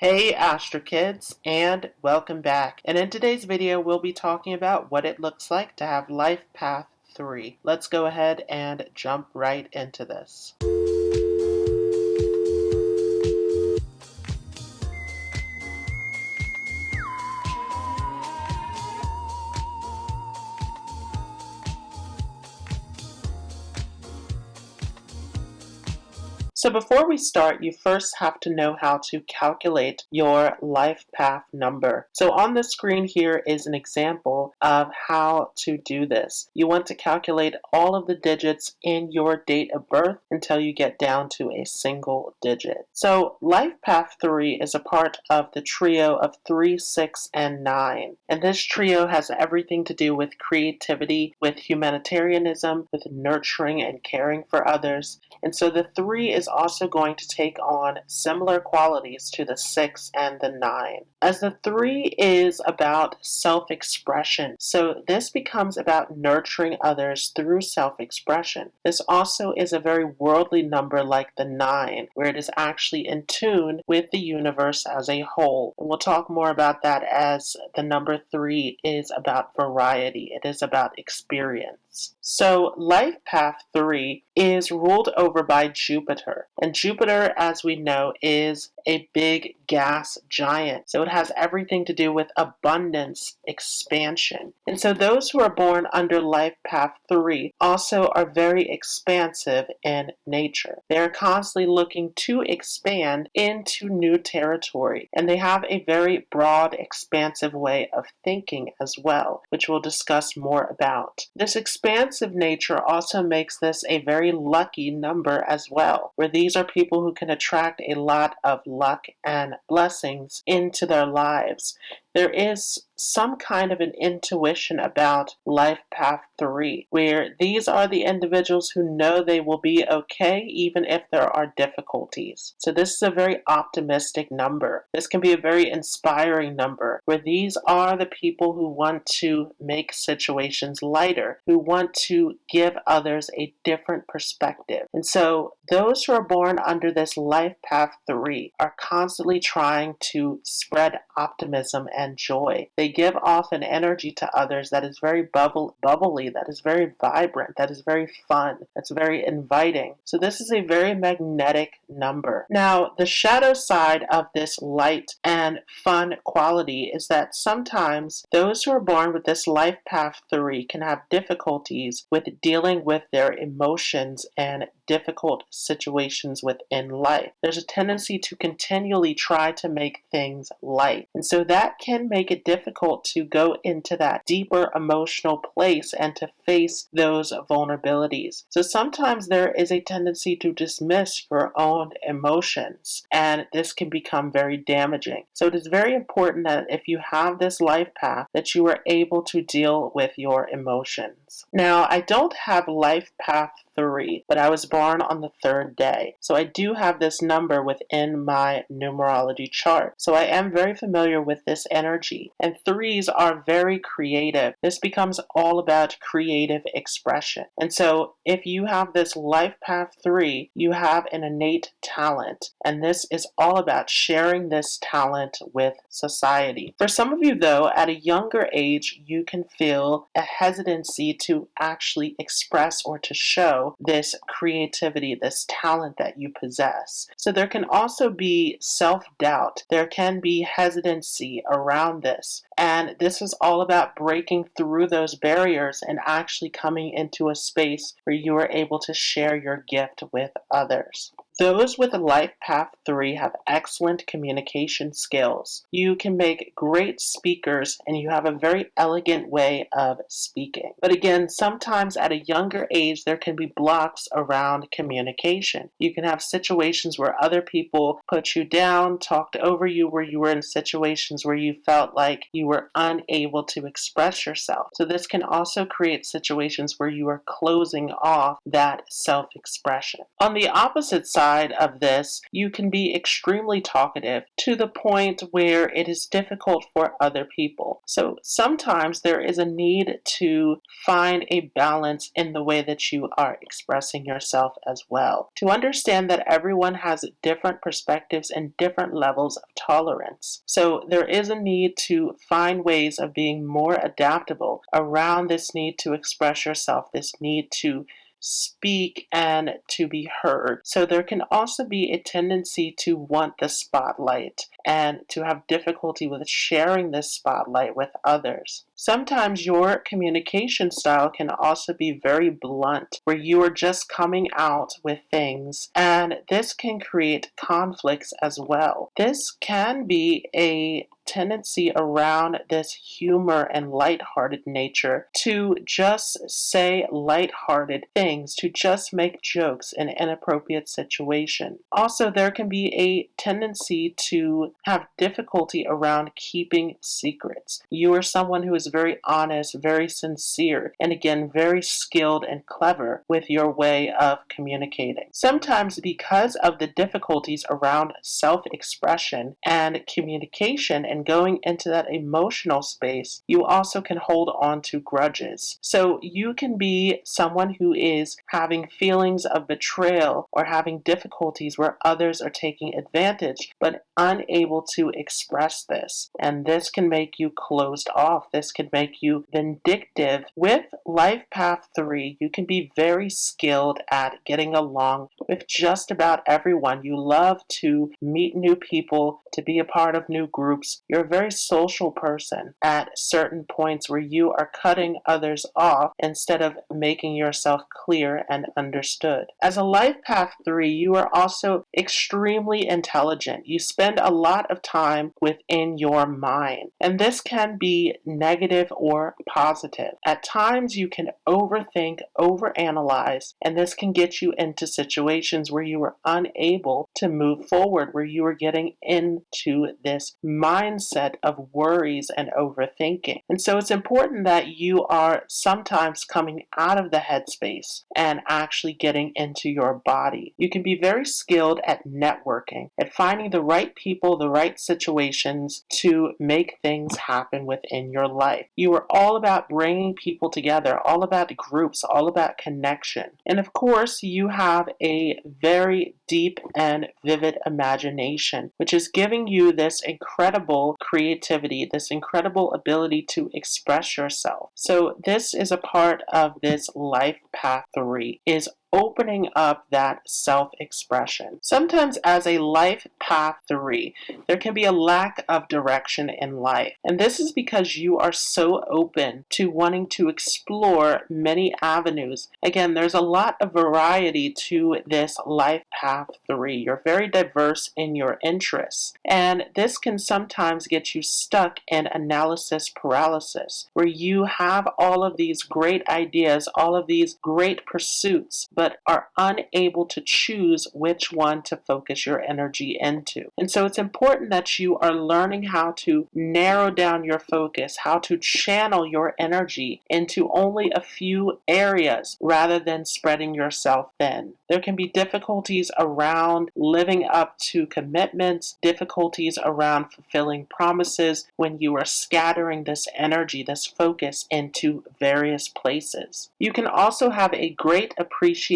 Hey Astro Kids, and welcome back. And in today's video, we'll be talking about what it looks like to have Life Path 3. Let's go ahead and jump right into this. So before we start, you first have to know how to calculate your life path number. So on the screen here is an example of how to do this. You want to calculate all of the digits in your date of birth until you get down to a single digit. So life path 3 is a part of the trio of 3, 6, and 9. And this trio has everything to do with creativity, with humanitarianism, with nurturing and caring for others. And so the 3 is also going to take on similar qualities to the 6 and the 9. As the 3 is about self-expression, so this becomes about nurturing others through self-expression. This also is a very worldly number like the 9, where it is actually in tune with the universe as a whole. And we'll talk more about that as the number 3 is about variety. It is about experience. So Life Path 3 is ruled over by Jupiter. And Jupiter, as we know, is a big gas giant. So it has everything to do with abundance, expansion. And so those who are born under Life Path 3 also are very expansive in nature. They're constantly looking to expand into new territory. And they have a very broad, expansive way of thinking as well, which we'll discuss more about. This expansive nature also makes this a very lucky number as well, where these are people who can attract a lot of luck and blessings into their lives. There is some kind of an intuition about Life Path 3, where these are the individuals who know they will be okay even if there are difficulties. So this is a very optimistic number. This can be a very inspiring number, where these are the people who want to make situations lighter, who want to give others a different perspective. And so those who are born under this Life Path 3 are constantly trying to spread optimism and joy. They give off an energy to others that is very bubbly, that is very vibrant, that is very fun, that's very inviting. So this is a very magnetic number. Now, the shadow side of this light and fun quality is that sometimes those who are born with this Life Path 3 can have difficulties with dealing with their emotions and difficult situations within life. There's a tendency to continually try to make things light. And so that can make it difficult to go into that deeper emotional place and to face those vulnerabilities. So sometimes there is a tendency to dismiss your own emotions, and this can become very damaging. So it is very important that if you have this life path, that you are able to deal with your emotions. Now, I don't have Life Path 3, but I was born on the 3rd day. So I do have this number within my numerology chart. So I am very familiar with this energy. And 3s are very creative. This becomes all about creative expression. And so if you have this Life Path 3, you have an innate talent. And this is all about sharing this talent with society. For some of you, though, at a younger age, you can feel a hesitancy to actually express or to show this creativity, this talent that you possess. So there can also be self-doubt. There can be hesitancy around this. And this is all about breaking through those barriers and actually coming into a space where you are able to share your gift with others. Those with a Life Path 3 have excellent communication skills. You can make great speakers and you have a very elegant way of speaking. But again, sometimes at a younger age, there can be blocks around communication. You can have situations where other people put you down, talked over you, where you were in situations where you felt like you were unable to express yourself. So this can also create situations where you are closing off that self-expression. On the opposite side, side of this, you can be extremely talkative to the point where it is difficult for other people. So sometimes there is a need to find a balance in the way that you are expressing yourself as well. To understand that everyone has different perspectives and different levels of tolerance. So there is a need to find ways of being more adaptable around this need to express yourself, this need to speak and to be heard. So there can also be a tendency to want the spotlight and to have difficulty with sharing this spotlight with others. Sometimes your communication style can also be very blunt, where you are just coming out with things, and this can create conflicts as well. This can be a tendency around this humor and lighthearted nature to just say lighthearted things, to just make jokes in inappropriate situation. Also, there can be a tendency to have difficulty around keeping secrets. You are someone who is very honest, very sincere, and again, very skilled and clever with your way of communicating. Sometimes because of the difficulties around self-expression and communication and going into that emotional space, you also can hold on to grudges. So you can be someone who is having feelings of betrayal or having difficulties where others are taking advantage, but unable to express this. And this can make you closed off. This can make you vindictive. With Life Path 3, you can be very skilled at getting along with just about everyone. You love to meet new people, to be a part of new groups. You're a very social person at certain points where you are cutting others off instead of making yourself clear and understood. As a Life Path 3, you are also extremely intelligent. You spend a lot of time within your mind, and this can be negative or positive. At times you can overthink, overanalyze, and this can get you into situations where you are unable to move forward, where you are getting into this mindset of worries and overthinking. And so it's important that you are sometimes coming out of the headspace and actually getting into your body. You can be very skilled at networking, at finding the right people, the right situations to make things happen within your life. You are all about bringing people together, all about groups, all about connection. And of course, you have a very deep and vivid imagination, which is giving you this incredible creativity, this incredible ability to express yourself. So this is a part of this Life Path 3, is opening up that self-expression. Sometimes as a Life Path 3, there can be a lack of direction in life. And this is because you are so open to wanting to explore many avenues. Again, there's a lot of variety to this Life Path 3. You're very diverse in your interests. And this can sometimes get you stuck in analysis paralysis, where you have all of these great ideas, all of these great pursuits, but are unable to choose which one to focus your energy into. And so it's important that you are learning how to narrow down your focus, how to channel your energy into only a few areas rather than spreading yourself thin. There can be difficulties around living up to commitments, difficulties around fulfilling promises when you are scattering this energy, this focus into various places. You can also have a great appreciation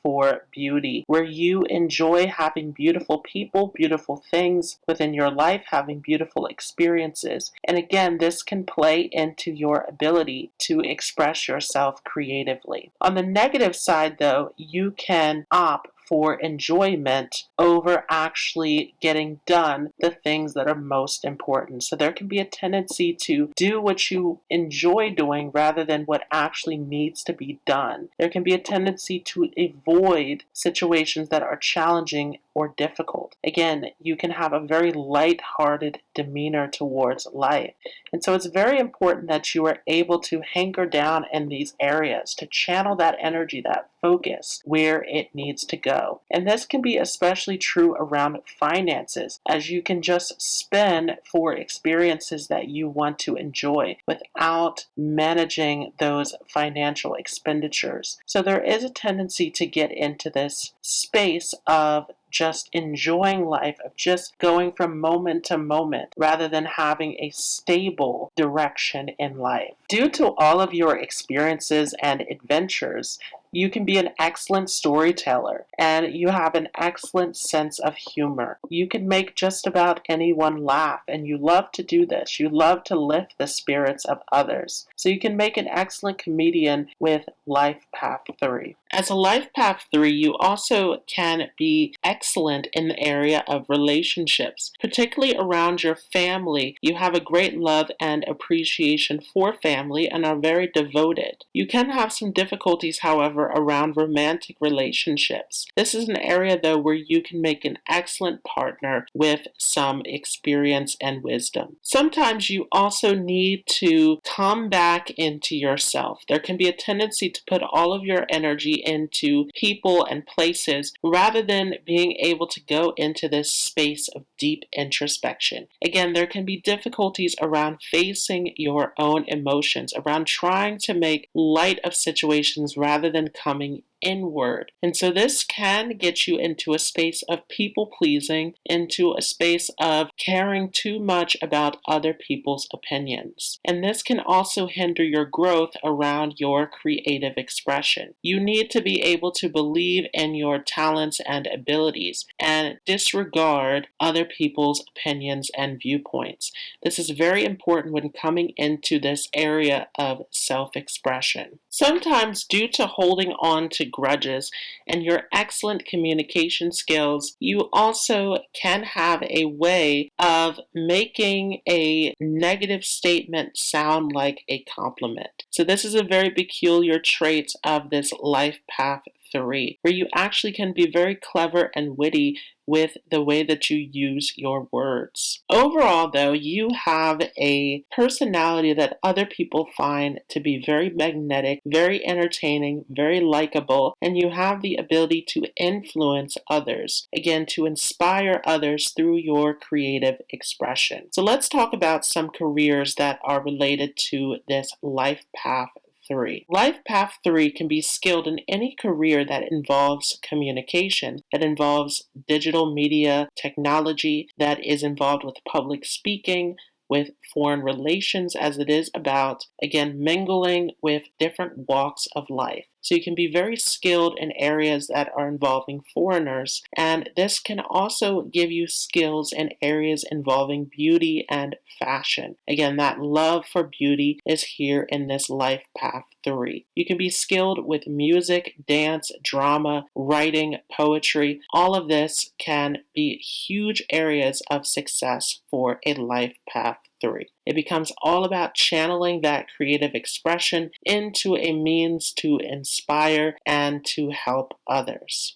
for beauty, where you enjoy having beautiful people, beautiful things within your life, having beautiful experiences. And again, this can play into your ability to express yourself creatively. On the negative side, though, you can opt for enjoyment over actually getting done the things that are most important. So there can be a tendency to do what you enjoy doing rather than what actually needs to be done. There can be a tendency to avoid situations that are challenging or difficult. Again, you can have a very light-hearted demeanor towards life. And so it's very important that you are able to hanker down in these areas, to channel that energy, that focus where it needs to go. And this can be especially true around finances, as you can just spend for experiences that you want to enjoy without managing those financial expenditures. So there is a tendency to get into this space of just enjoying life, of just going from moment to moment rather than having a stable direction in life. Due to all of your experiences and adventures, you can be an excellent storyteller and you have an excellent sense of humor. You can make just about anyone laugh, and you love to do this. You love to lift the spirits of others. So you can make an excellent comedian with Life Path 3. As a Life Path 3, you also can be excellent in the area of relationships, particularly around your family. You have a great love and appreciation for family and are very devoted. You can have some difficulties, however, around romantic relationships. This is an area, though, where you can make an excellent partner with some experience and wisdom. Sometimes you also need to come back into yourself. There can be a tendency to put all of your energy into people and places rather than being able to go into this space of deep introspection. Again, there can be difficulties around facing your own emotions, around trying to make light of situations rather than coming inward. And so this can get you into a space of people pleasing, into a space of caring too much about other people's opinions. And this can also hinder your growth around your creative expression. You need to be able to believe in your talents and abilities and disregard other people's opinions and viewpoints. This is very important when coming into this area of self-expression. Sometimes, due to holding on to grudges and your excellent communication skills, you also can have a way of making a negative statement sound like a compliment. So this is a very peculiar trait of this Life Path 3, where you actually can be very clever and witty with the way that you use your words. Overall, though, you have a personality that other people find to be very magnetic, very entertaining, very likable, and you have the ability to influence others, again, to inspire others through your creative expression. So let's talk about some careers that are related to this Life Path 3. Life Path 3 can be skilled in any career that involves communication, that involves digital media technology, that is involved with public speaking, with foreign relations, as it is about, again, mingling with different walks of life. So you can be very skilled in areas that are involving foreigners, and this can also give you skills in areas involving beauty and fashion. Again, that love for beauty is here in this Life Path 3. You can be skilled with music, dance, drama, writing, poetry. All of this can be huge areas of success for a Life Path 3. It becomes all about channeling that creative expression into a means to inspire and to help others.